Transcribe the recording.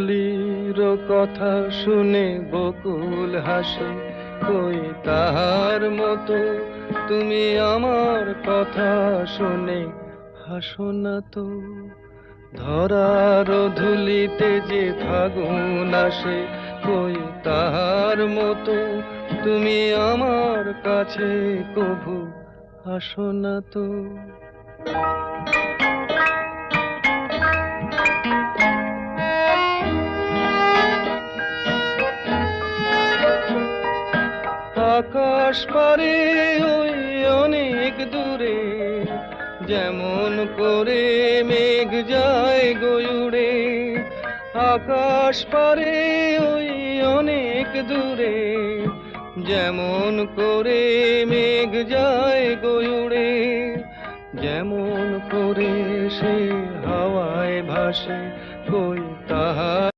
কলির কথা শুনে বকুল হাসে, কই তাহার মতো তুমি আমার কথা শুনে হাসো না তো। ধরার ধুলিতে যে ফাগুন আসে, কই তাহার মতো তুমি আমার কাছে কভু আসো না তো। আকাশ পারে ওই অনেক দূরে, যেমন করে মেঘ যায় গয়ুড়ে। আকাশ পারে ওই অনেক দূরে, যেমন করে মেঘ যায় গয়ুড়ে। যেমন করে সে হাওয়ায় ভাসে, কই তাহার